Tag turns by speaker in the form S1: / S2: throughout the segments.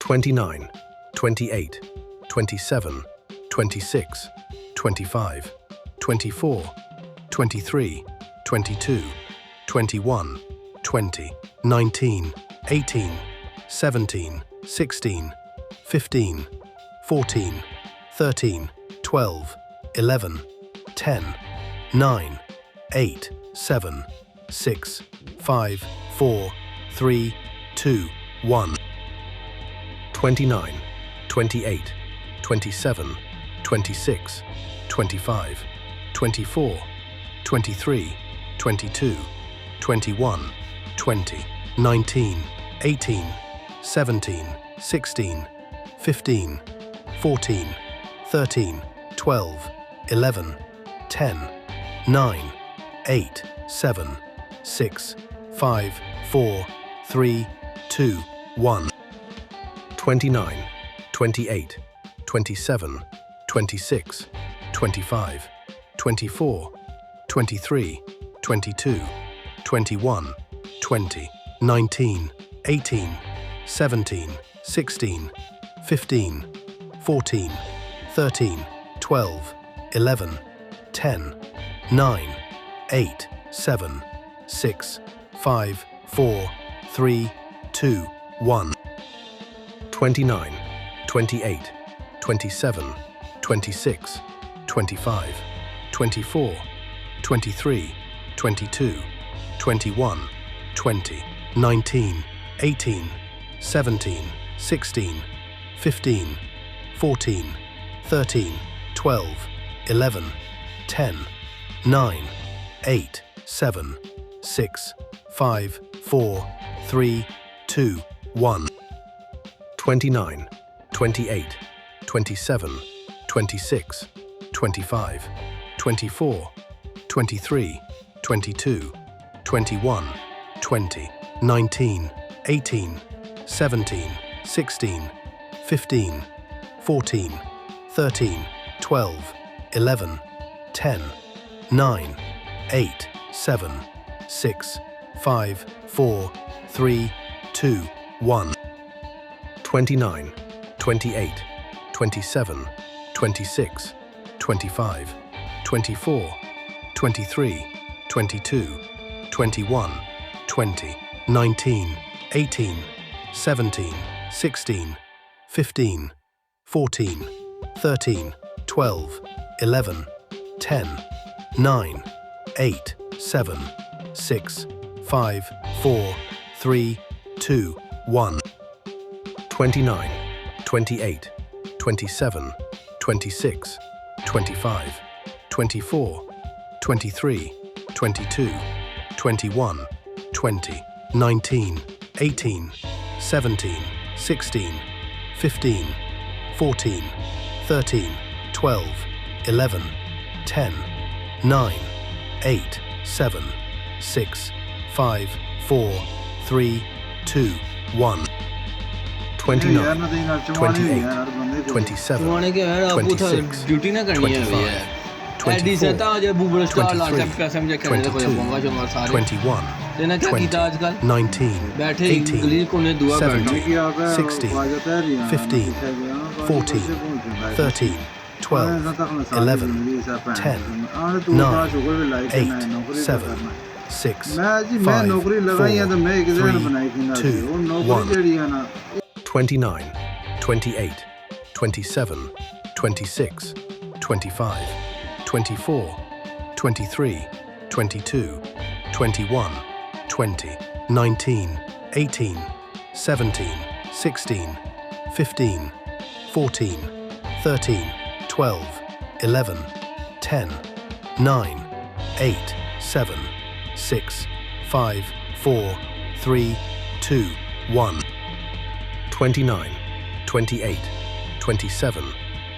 S1: 29, 28, 27, 26, 25, 24, 23, 22, 21, 20, 19, 18, 17, 16, 15, 14, 13, 12, 11, 10, 9, 8, 7, 6, 5, 4, 3, 2, 1. 29, 28, 27, 26, 25, 24, 23, 22, 21, 20, 19, 18, 17, 16, 15, 14, 13, 12, 11, 10, 9, 8, 7, 6, 5, 4, 3, 2, 1. 29, 28, 27, 26, 25, 24, 23, 22, 21, 20, 19, 18, 17, 16, 15, 14, 13, 12, 11, 10, 9, 8, 7, 6, 5, 4, 3, 2, 1. 29, 28, 27, 26, 25, 24, 23, 22, 21, 20, 19, 18, 17, 16, 15, 14, 13, 12, 11, 10, 9, 8, 7, 6, 5, 4, 3, 2, 1. 29, 28, 27, 26, 25, 24, 23, 22, 21, 20, 19, 18, 17, 16, 15, 14, 13, 12, 11, 10, 9, 8, 7, 6, 5, 4, 3, 2, 1. 29, 28, 27, 26, 25, 24, 23, 22, 21, 20, 19, 18, 17, 16, 15, 14, 13, 12, 11, 10, 9, 8, 7, 6, 5, 4, 3, 2, 1. 29, 28, 27, 26, 25, 24, 23, 22, 21, 20, 19, 18, 17, 16, 15, 14, 13, 12, 11, 10, 9, 8, 7, 6, 5, 4, 3, 2, 1. 29, 28, 27, 26, 25, 24, 23, 22, 21, 20, 19, 18, 17, 16, 15, 14, 13, 12, 11, 10, 9, 8, 7, 6, 5, 4, 3, 2, 1. 29, 28, 27, 26, 25, 24, 23, 22, 21, 20, 19, 18, 17, 16, 15, 14, 13, 12, 11, 10, 9, 8, 7, 6, 5, 4, 3, 2, 1. 29, 28, 27,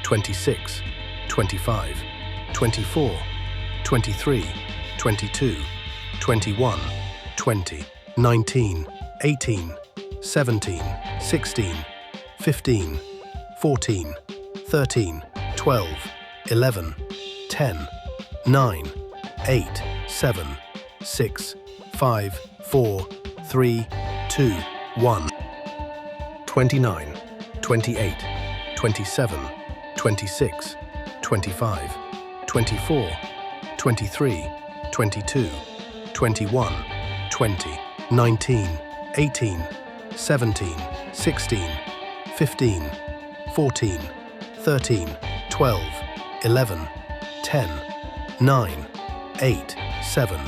S1: 26, 25, 24, 23, 22, 21, 20, 19, 18, 17, 16, 15, 14, 13, 12, 11, 10, 9, 8, 7, 6, 5, 4, 3, 2, 1. 29, 28, 27, 26, 25, 24, 23, 22, 21, 20, 19, 18, 17, 16, 15, 14, 13, 12, 11, 10, 9, 8, 7,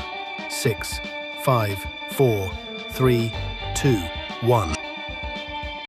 S1: 6, 5, 4, 3, 2, 1.